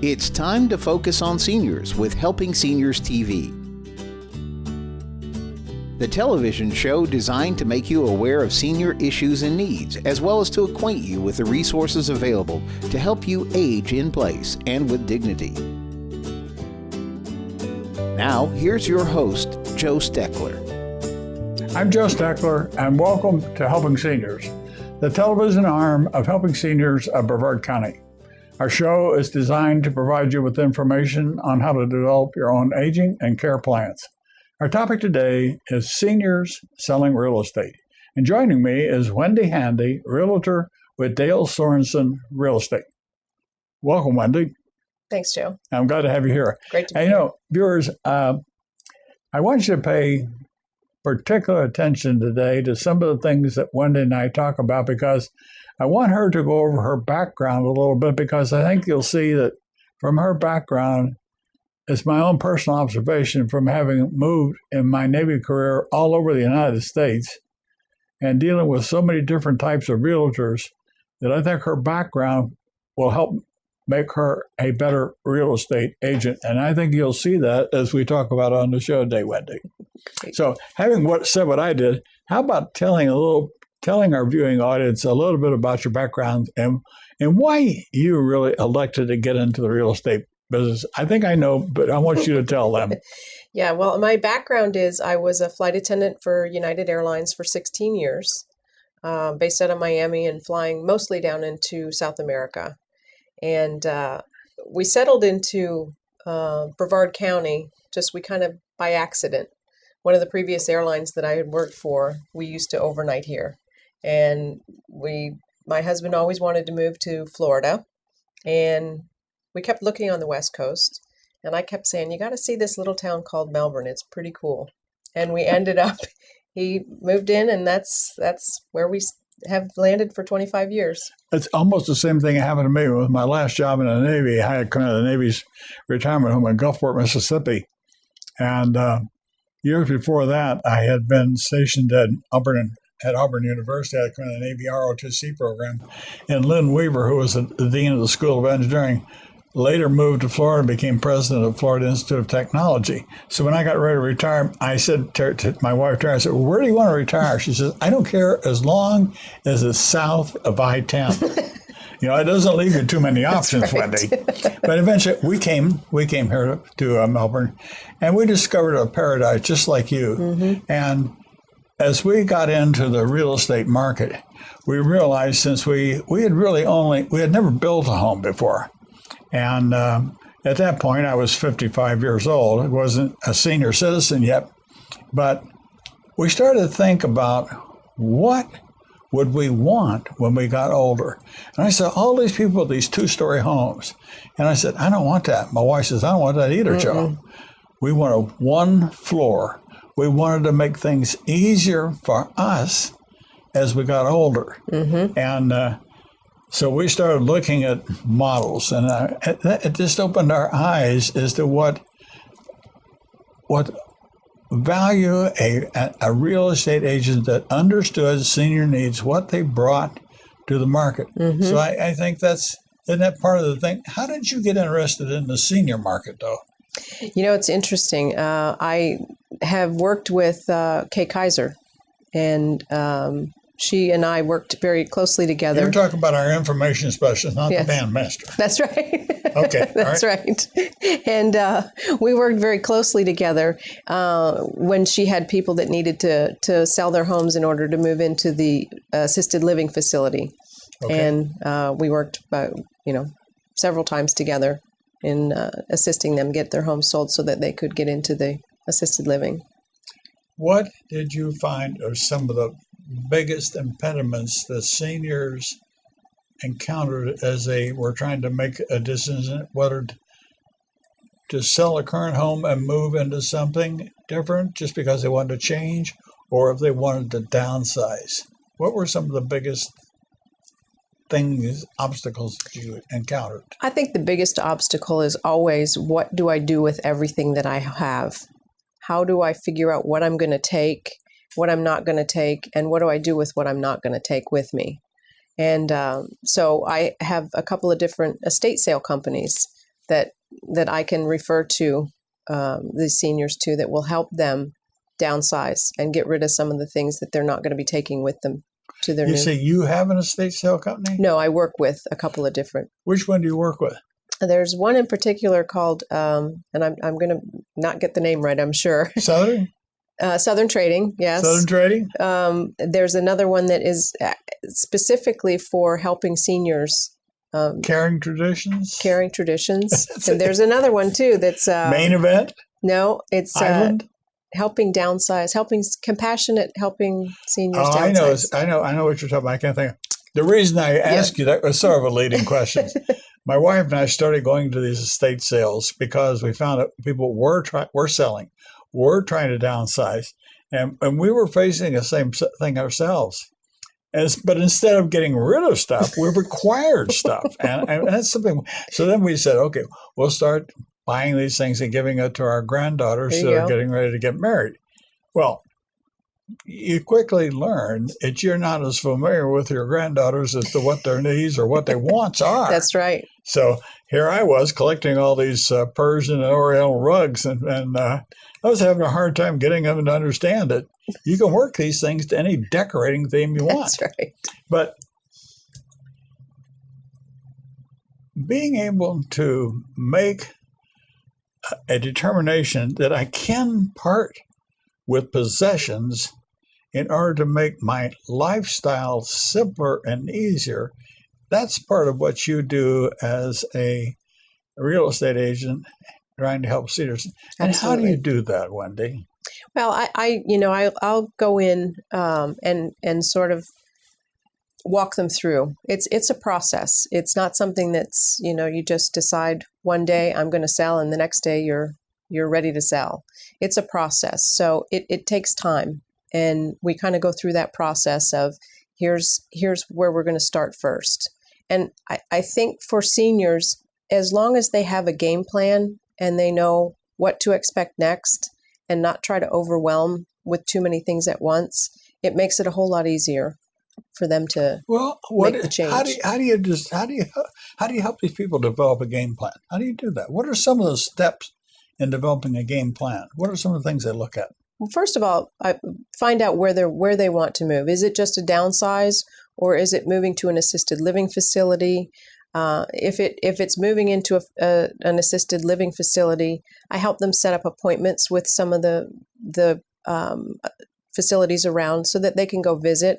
It's time to focus on seniors with Helping Seniors TV. The television show designed to make you aware of senior issues and needs, as well as to acquaint you with the resources available to help you age in place and with dignity. Now, here's your host, Joe Steckler. I'm Joe Steckler, and welcome to Helping Seniors, the television arm of Helping Seniors of Brevard County. Our show is designed to provide you with information on how to develop your own aging and care plans. Our topic today is seniors selling real estate. And joining me is Wendy Handy, realtor with Dale Sorensen Real Estate. Welcome, Wendy. Thanks, Joe. I'm glad to have you here. Great to be here. here. Viewers, I want you to pay particular attention today to some of the things that Wendy and I talk about, because I want her to go over her background a little bit, because I think you'll see that from her background, it's my own personal observation from having moved in my Navy career all over the United States and dealing with so many different types of realtors, that I think her background will help make her a better real estate agent. And I think you'll see that as we talk about on the show today, Wendy. So having said what I did, how about telling our viewing audience a little bit about your background and why you really elected to get into the real estate business? I think I know, but I want you to tell them. Yeah, well, my background is I was a flight attendant for United Airlines for 16 years, based out of Miami and flying mostly down into South America. And we settled into Brevard County, we kind of by accident. One of the previous airlines that I had worked for, we used to overnight here. And my husband always wanted to move to Florida, and we kept looking on the West Coast, and I kept saying, you got to see this little town called Melbourne. It's pretty cool. And we ended up, he moved in, and that's where we have landed for 25 years. It's almost the same thing that happened to me with my last job in the Navy. I had come out of the Navy's retirement home in Gulfport, Mississippi. And years before that, I had been stationed at Auburn University. I had come out of the Navy ROTC program. And Lynn Weaver, who was the dean of the School of Engineering, later moved to Florida and became president of Florida Institute of Technology. So when I got ready to retire, I said to my wife, Tara, I said, well, where do you want to retire? She says, I don't care as long as it's south of I-10. It doesn't leave you too many options, right. Wendy. But eventually we came here to Melbourne, and we discovered a paradise just like you. Mm-hmm. And as we got into the real estate market, we realized since we had never built a home before. And at that point, I was 55 years old. I wasn't a senior citizen yet. But we started to think about what would we want when we got older. And I saw all these people with these two-story homes. And I said, I don't want that. My wife says, I don't want that either, mm-hmm. Joe. We want a one floor. We wanted to make things easier for us as we got older. Mm-hmm. And so we started looking at models, and it just opened our eyes as to what value a real estate agent that understood senior needs, what they brought to the market. Mm-hmm. So I think isn't that part of the thing? How did you get interested in the senior market, though? It's interesting. I have worked with Kay Kaiser, and she and I worked very closely together. You're talking about our information specialist, not yes. the bandmaster. That's right. Okay. That's right. And we worked very closely together when she had people that needed to sell their homes in order to move into the assisted living facility. Okay. And we worked several times together in assisting them get their homes sold so that they could get into the assisted living. What did you find are some of the biggest impediments that seniors encountered as they were trying to make a decision whether to sell a current home and move into something different just because they wanted to change, or if they wanted to downsize? What were some of the biggest obstacles that you encountered? I think the biggest obstacle is always, what do I do with everything that I have? How do I figure out what I'm going to take, what I'm not going to take, and what do I do with what I'm not going to take with me? And so I have a couple of different estate sale companies that I can refer to the seniors to that will help them downsize and get rid of some of the things that they're not going to be taking with them to their You new. say you have an estate sale company? No, I work with a couple of different. Which one do you work with? There's one in particular called, and I'm going to not get the name right, I'm sure. Southern? Southern Trading, yes. Southern Trading? There's another one that is specifically for helping seniors. Caring Traditions? Caring Traditions. And there's another one too that's... Main Event? No, it's Island? helping downsize, compassionate helping seniors Oh, downsize. I know what you're talking about. I can't think of. The reason I asked you that was sort of a leading question. My wife and I started going to these estate sales because we found that people were selling, were trying to downsize, and we were facing the same thing ourselves. But instead of getting rid of stuff, we required stuff, and that's something. So then we said, okay, we'll start buying these things and giving it to our granddaughters that are getting ready to get married. Well, you quickly learn that you're not as familiar with your granddaughters as to what their needs or what their wants are. That's right. So here I was collecting all these Persian and Oriental rugs, and I was having a hard time getting them to understand it. You can work these things to any decorating theme you want. That's right. But being able to make a determination that I can part with possessions in order to make my lifestyle simpler and easier, that's part of what you do as a real estate agent trying to help seniors. And Absolutely. how do you do that, Wendy? Well, I'll go in and sort of walk them through. It's a process. It's not something that's, you just decide one day I'm going to sell and the next day you're ready to sell. It's a process. So it takes time. And we kind of go through that process of here's where we're going to start first. And I think for seniors, as long as they have a game plan and they know what to expect next and not try to overwhelm with too many things at once, it makes it a whole lot easier for them to make the change. How do you help these people develop a game plan? How do you do that? What are some of the steps in developing a game plan? What are some of the things they look at? Well, first of all, I find out where they want to move. Is it just a downsize, or is it moving to an assisted living facility? If it's moving into an assisted living facility, I help them set up appointments with some of the facilities around so that they can go visit.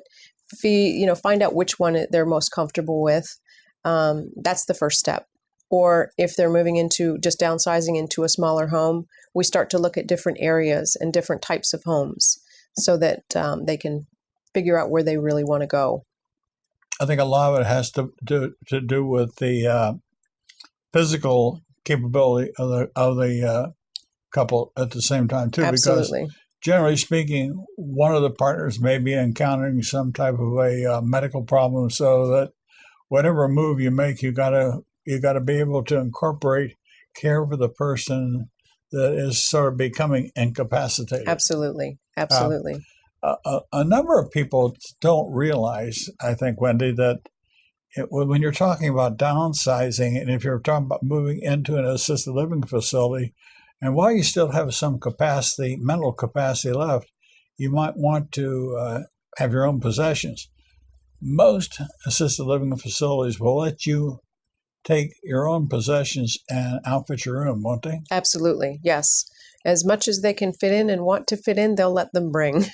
Find out which one they're most comfortable with. That's the first step. Or if they're moving into just downsizing into a smaller home, we start to look at different areas and different types of homes so that they can figure out where they really want to go. I think a lot of it has to do with the physical capability of the couple at the same time too. Absolutely. Because generally speaking, one of the partners may be encountering some type of a medical problem, so that whatever move you make, you gotta be able to incorporate care for the person that is sort of becoming incapacitated. Absolutely. A number of people don't realize, I think, Wendy, that when you're talking about downsizing, and if you're talking about moving into an assisted living facility, and while you still have some capacity, mental capacity left, you might want to have your own possessions. Most assisted living facilities will let you take your own possessions and outfit your room, won't they? Absolutely, yes. As much as they can fit in and want to fit in, they'll let them bring.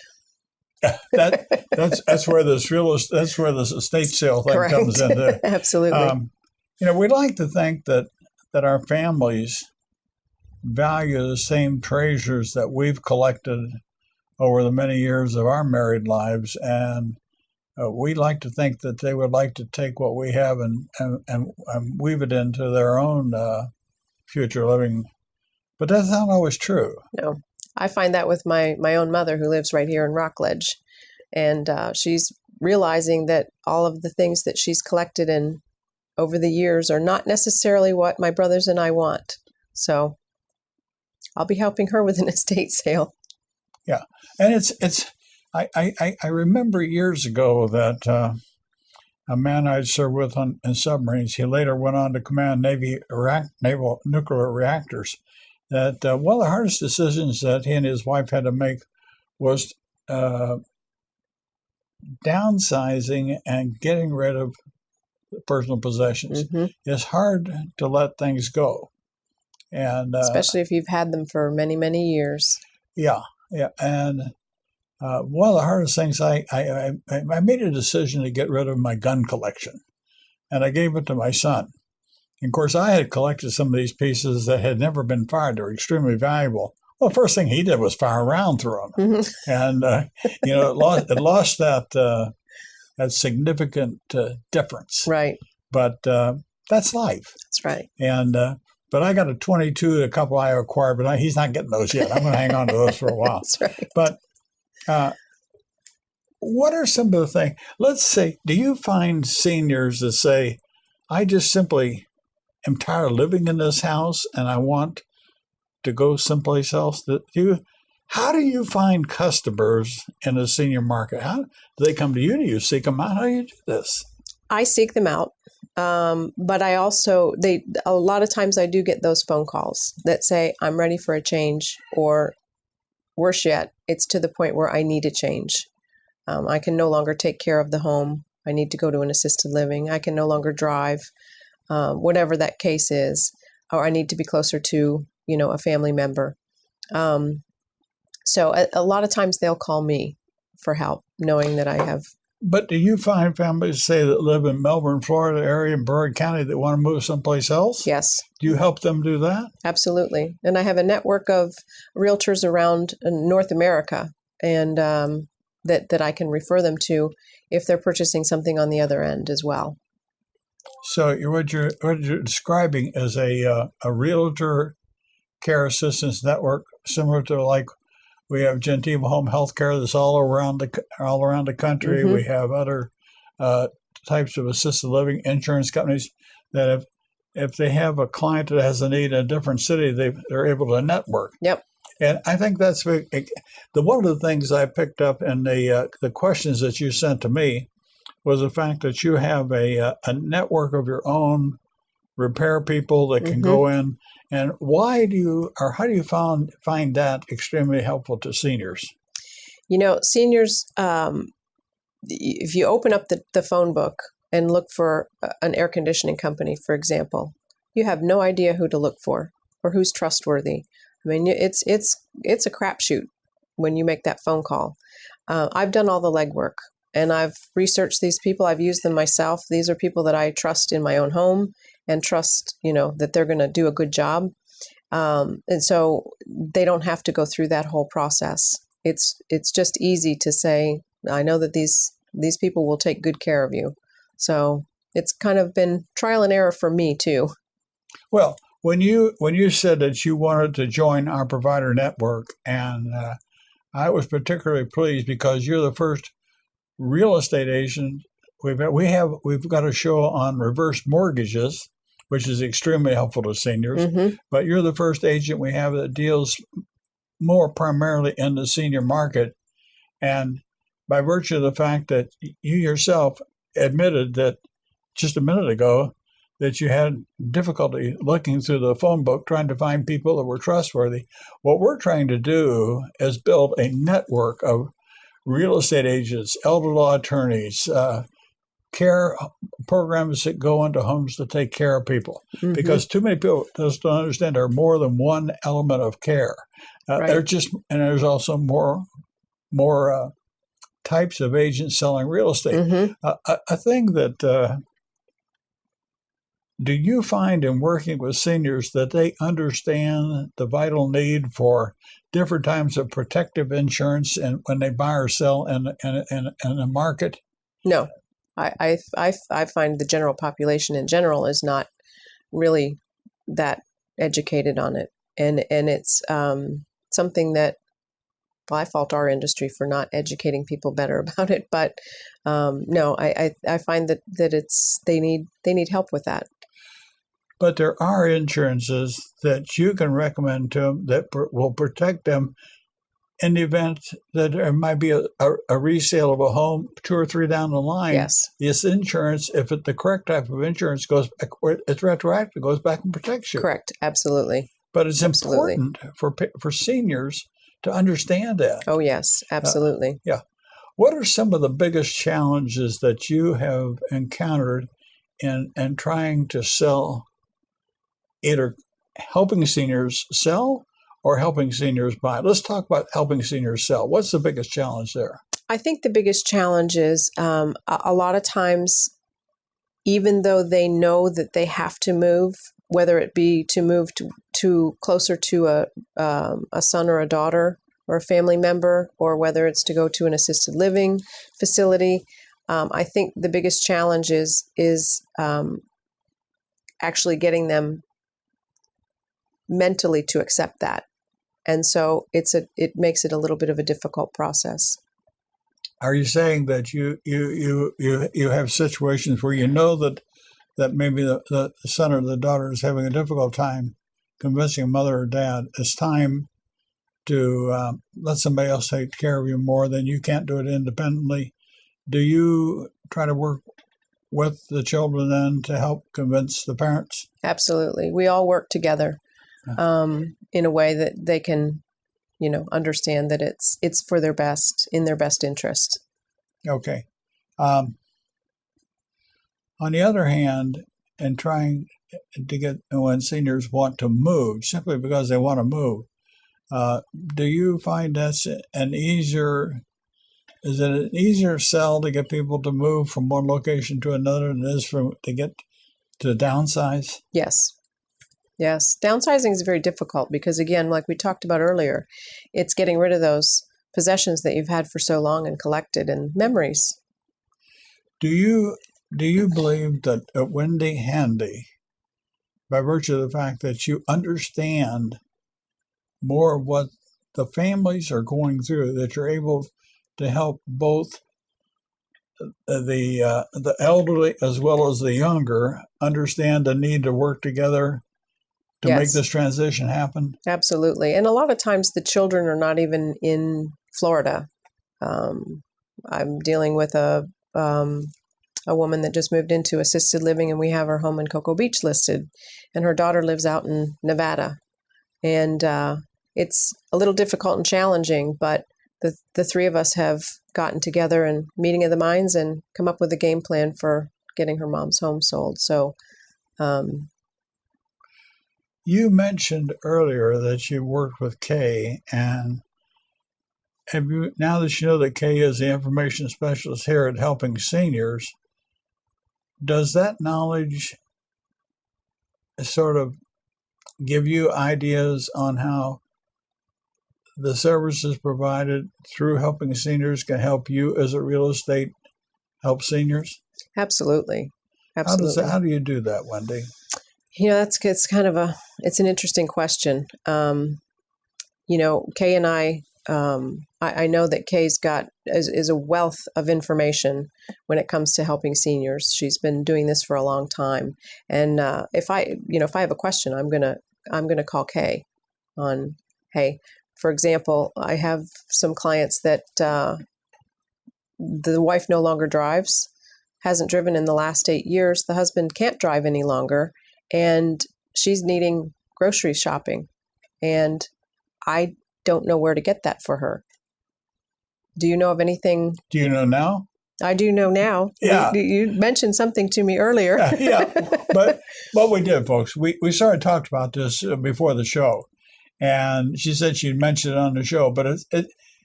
That's where this estate sale thing Correct. comes into. Absolutely. We like to think that our families value the same treasures that we've collected over the many years of our married lives, and we like to think that they would like to take what we have and weave it into their own future living. But that's not always true. No. I find that with my own mother, who lives right here in Rockledge. And she's realizing that all of the things that she's collected in over the years are not necessarily what my brothers and I want. So I'll be helping her with an estate sale. Yeah. And I remember years ago that a man I'd served with in submarines. He later went on to command naval nuclear reactors. That one of the hardest decisions that he and his wife had to make was downsizing and getting rid of personal possessions. Mm-hmm. It's hard to let things go, and especially if you've had them for many, many years. Yeah. And one of the hardest things, I made a decision to get rid of my gun collection, and I gave it to my son. And of course, I had collected some of these pieces that had never been fired. They were extremely valuable. Well, the first thing he did was fire a round through them, Mm-hmm. and it lost that significant difference. Right. But that's life. That's right. And but I got a 22, a couple I acquired, but he's not getting those yet. I'm going to hang on to those for a while. That's right. But what are some of the things? Let's say, do you find seniors that say, I just simply am tired of living in this house and I want to go someplace else? How do you find customers in the senior market? How do they come to you? Do you seek them out? How do you do this? I seek them out. But I also, a lot of times I do get those phone calls that say, I'm ready for a change, or worse yet, it's to the point where I need a change. I can no longer take care of the home. I need to go to an assisted living. I can no longer drive, whatever that case is, or I need to be closer to, a family member. So a lot of times they'll call me for help, knowing that I have. But do you find families, say, that live in Melbourne, Florida area, and Brevard County that want to move someplace else? Yes. Do you help them do that? Absolutely. And I have a network of realtors around North America, and that I can refer them to if they're purchasing something on the other end as well. So what you're describing is a realtor care assistance network, similar to like we have Gentiva Home Healthcare that's all around the country. Mm-hmm. We have other types of assisted living insurance companies that if they have a client that has a need in a different city, they're able to network. Yep. And I think that's one of the things I picked up in the questions that you sent to me was the fact that you have a network of your own repair people that can Mm-hmm. go in. And how do you find that extremely helpful to seniors? Seniors, if you open up the phone book and look for an air conditioning company, for example, you have no idea who to look for or who's trustworthy. I mean, it's a crapshoot when you make that phone call. I've done all the legwork, and I've researched these people. I've used them myself. These are people that I trust in my own home and trust, that they're going to do a good job. And so they don't have to go through that whole process. It's just easy to say, I know that these people will take good care of you. So it's kind of been trial and error for me too. Well, when you said that you wanted to join our provider network, and I was particularly pleased because you're the first real estate agent. We've got a show on reverse mortgages, which is extremely helpful to seniors. Mm-hmm. But you're the first agent we have that deals more primarily in the senior market. And by virtue of the fact that you yourself admitted that just a minute ago that you had difficulty looking through the phone book trying to find people that were trustworthy, what we're trying to do is build a network of real estate agents, elder law attorneys, care programs that go into homes to take care of people. Mm-hmm. Because too many people just don't understand there are more than one element of care. Right. There's also more types of agents selling real estate. Mm-hmm. A thing that do you find in working with seniors that they understand the vital need for different types of protective insurance and when they buy or sell in the market? No, I find the general population in general is not really that educated on it, and it's something that, well, I fault our industry for not educating people better about it. But no, I find that it's they need help with that. But there are insurances that you can recommend to them that will protect them in the event that there might be a resale of a home 2 or 3 down the line, Yes. this insurance, if the correct type of insurance goes back, it's retroactive, goes back and protects you. Correct. Absolutely. But it's Absolutely. important for seniors to understand that. Oh, yes. Absolutely. Yeah. What are some of the biggest challenges that you have encountered in trying to sell, either helping seniors sell or helping seniors buy? Let's talk about helping seniors sell. What's the biggest challenge there? I think the biggest challenge is a lot of times, even though they know that they have to move, whether it be to move to closer to a son or a daughter or a family member, or whether it's to go to an assisted living facility, I think the biggest challenge is actually getting them mentally to accept that. And so it makes it a little bit of a difficult process. Are you saying that you have situations where you know that maybe the son or the daughter is having a difficult time convincing a mother or dad it's time to let somebody else take care of you more than you can't do it independently? Do you try to work with the children then to help convince the parents? Absolutely. We all work together in a way that they can, understand that it's for their best, in their best interest. Okay. On the other hand, in trying to get, when seniors want to move, simply because they want to move, do you find that's is it an easier sell to get people to move from one location to another than it is to get to downsize? Yes. Yes. Downsizing is very difficult because, again, like we talked about earlier, it's getting rid of those possessions that you've had for so long and collected and memories. Do you believe that Wendy Handy, by virtue of the fact that you understand more of what the families are going through, that you're able to help both the elderly as well as the younger understand the need to work together to Yes. make this transition happen? Absolutely. And a lot of times the children are not even in Florida. I'm dealing with a woman that just moved into assisted living, and we have her home in Cocoa Beach listed, and her daughter lives out in Nevada. And it's a little difficult and challenging, but the three of us have gotten together and meeting of the minds and come up with a game plan for getting her mom's home sold. So, you mentioned earlier that you worked with Kay, and now that you know that Kay is the information specialist here at Helping Seniors, does that knowledge sort of give you ideas on how the services provided through Helping Seniors can help you as a real estate help seniors? absolutely. Absolutely. How do you do that, Wendy? It's kind of it's an interesting question. Kay and I know that Kay's is a wealth of information when it comes to helping seniors. She's been doing this for a long time. And if I have a question, I'm gonna call Kay on, hey, for example, I have some clients that the wife no longer drives, hasn't driven in the last 8 years. The husband can't drive any longer, and she's needing grocery shopping, and I don't know where to get that for her. Do you know of anything? Do you know now? I do know now. Yeah. You mentioned something to me earlier. Yeah. But what we did, folks, we sort of talked about this before the show, and she said she'd mention it on the show, but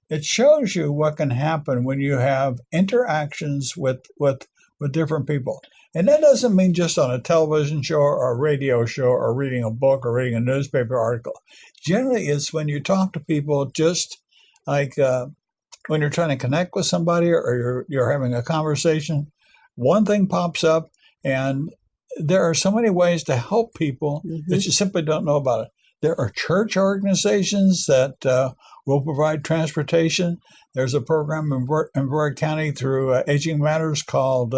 it shows you what can happen when you have interactions with different people. And that doesn't mean just on a television show or a radio show or reading a book or reading a newspaper article. Generally, it's when you talk to people, just like when you're trying to connect with somebody or you're having a conversation, one thing pops up, and there are so many ways to help people that you simply don't know about it. There are church organizations that will provide transportation. There's a program in Brevard County through Aging Matters called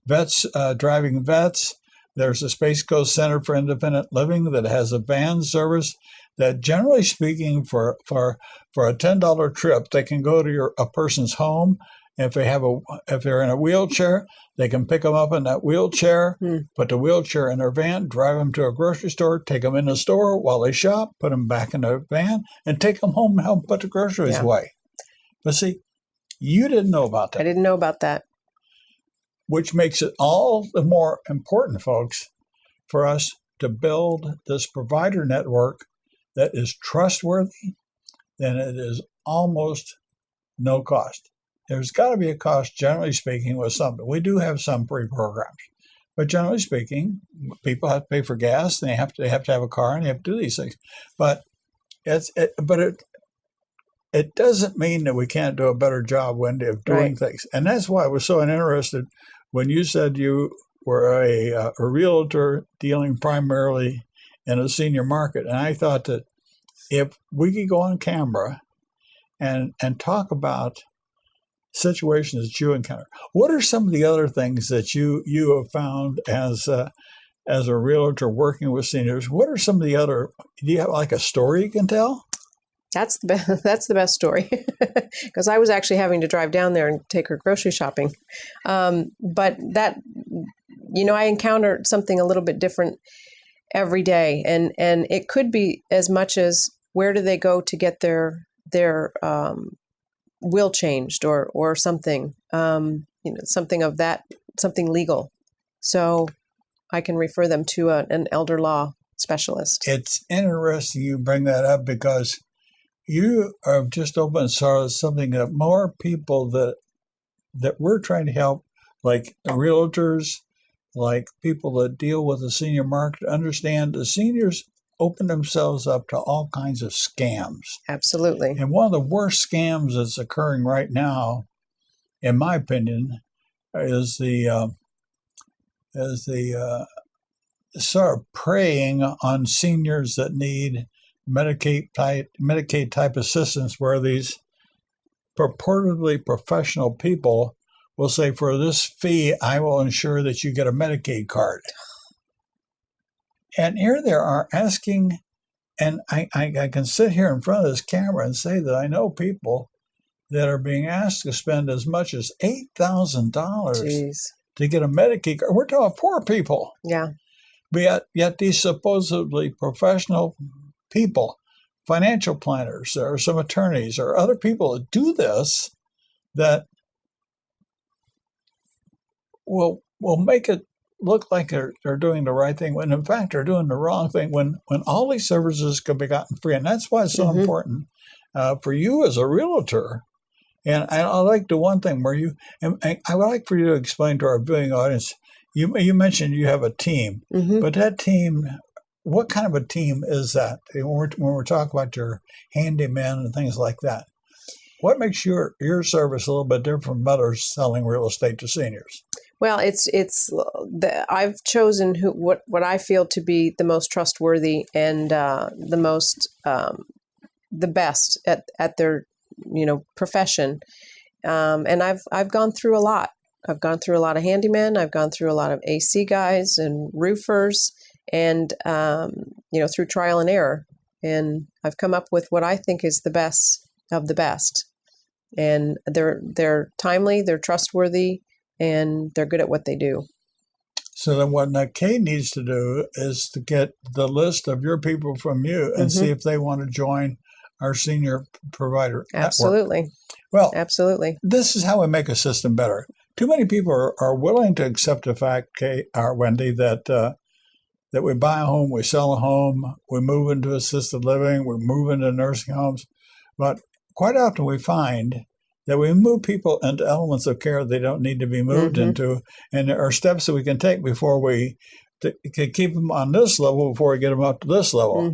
Vets Driving Vets. There's a Space Coast Center for Independent Living that has a van service. that generally speaking, for a $10 trip, they can go to a person's home. If they're in a wheelchair, they can pick them up in that wheelchair, put the wheelchair in their van, drive them to a grocery store, take them in the store while they shop, put them back in the van, and take them home and help put the groceries away. But see, you didn't know about that. I didn't know about that. Which makes it all the more important, folks, for us to build this provider network that is trustworthy, and it is almost no cost. There's got to be a cost, generally speaking, with something. We do have some free programs, but generally speaking, people have to pay for gas, and they have to have a car, and they have to do these things. But it doesn't mean that we can't do a better job, Wendy, of doing things. And that's why I was so interested when you said you were a realtor dealing primarily in a senior market. And I thought that if we could go on camera and talk about situations that you encounter, what are some of the other things that you have found as a realtor working with seniors? What are some of the other, do you have like a story you can tell? That's the best story, because I was actually having to drive down there and take her grocery shopping. But that, I encountered something a little bit different every day, and it could be as much as where do they go to get their will changed or something, something of that, something legal. So I can refer them to an elder law specialist. It's interesting you bring that up, because you have just opened something that more people that we're trying to help, like realtors, like people that deal with the senior market, understand the seniors open themselves up to all kinds of scams. Absolutely. And one of the worst scams that's occurring right now, in my opinion, is the sort of preying on seniors that need Medicaid type assistance, where these purportedly professional people will say, for this fee, I will ensure that you get a Medicaid card. And here they are asking, and I can sit here in front of this camera and say that I know people that are being asked to spend as much as $8,000 to get a Medicaid card. We're talking poor people. Yeah. But yet these supposedly professional people, financial planners, or some attorneys, or other people that do this, that will make it look like they're doing the right thing, when in fact they're doing the wrong thing, when all these services can be gotten free. And that's why it's so important for you as a realtor. And I like the one thing where and I would like for you to explain to our viewing audience, you mentioned you have a team, but that team, what kind of a team is that? When we're talking about your handyman and things like that, what makes your service a little bit different from others selling real estate to seniors? Well, I've chosen what I feel to be the most trustworthy and the best at their profession, and I've gone through a lot. I've gone through a lot of handymen. I've gone through a lot of AC guys and roofers, and through trial and error, and I've come up with what I think is the best of the best. And they're timely, they're trustworthy, and they're good at what they do. So then what Kay needs to do is to get the list of your people from you and see if they want to join our senior provider Absolutely. network. Well, absolutely. This is how we make a system better. Too many people are willing to accept the fact, Kay, or Wendy, that we buy a home, we sell a home, we move into assisted living, we move into nursing homes. But quite often we find that we move people into elements of care they don't need to be moved into, and there are steps that we can take before we can keep them on this level before we get them up to this level.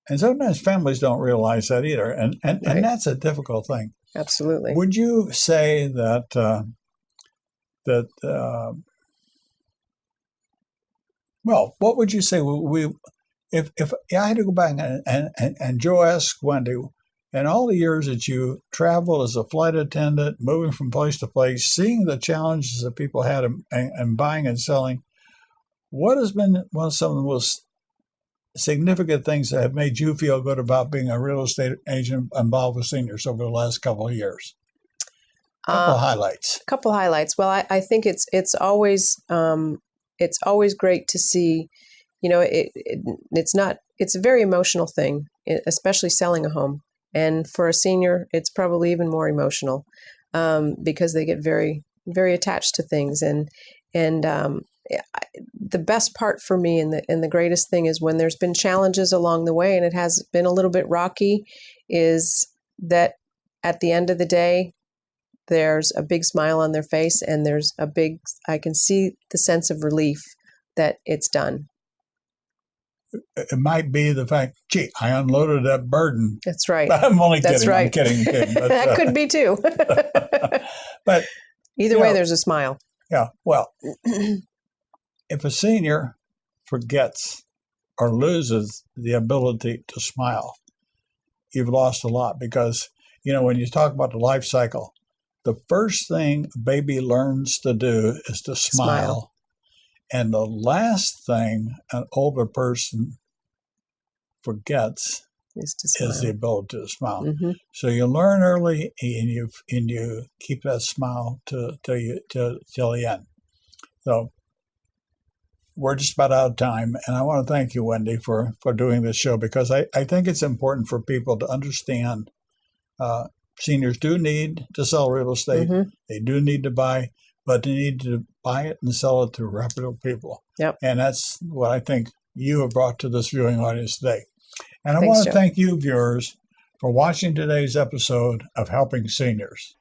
And sometimes families don't realize that either, and that's a difficult thing. Absolutely. Would you say that well, what would you say if I had to go back and Joe asked Wendy, in all the years that you traveled as a flight attendant, moving from place to place, seeing the challenges that people had in buying and selling, what has been some of the most significant things that have made you feel good about being a real estate agent involved with seniors over the last couple of years? Couple highlights. Well, I think it's always great to see. It's a very emotional thing, especially selling a home. And for a senior, it's probably even more emotional because they get very, very attached to things. And the best part for me and the greatest thing is when there's been challenges along the way and it has been a little bit rocky, is that at the end of the day, there's a big smile on their face and I can see the sense of relief that it's done. It might be the fact, gee, I unloaded that burden. That's right. I'm only That's kidding. right. I'm kidding. But, that could be too. But either way, there's a smile. Yeah. Well, if a senior forgets or loses the ability to smile, you've lost a lot because, when you talk about the life cycle, the first thing a baby learns to do is to smile. And the last thing an older person forgets is the ability to smile. Mm-hmm. So you learn early, and you keep that smile till the end. So we're just about out of time, and I want to thank you, Wendy, for doing this show because I think it's important for people to understand seniors do need to sell real estate. Mm-hmm. They do need to buy, but they need to buy it and sell it to reputable people. Yep. And that's what I think you have brought to this viewing audience today. And I want to thank you, viewers, for watching today's episode of Helping Seniors.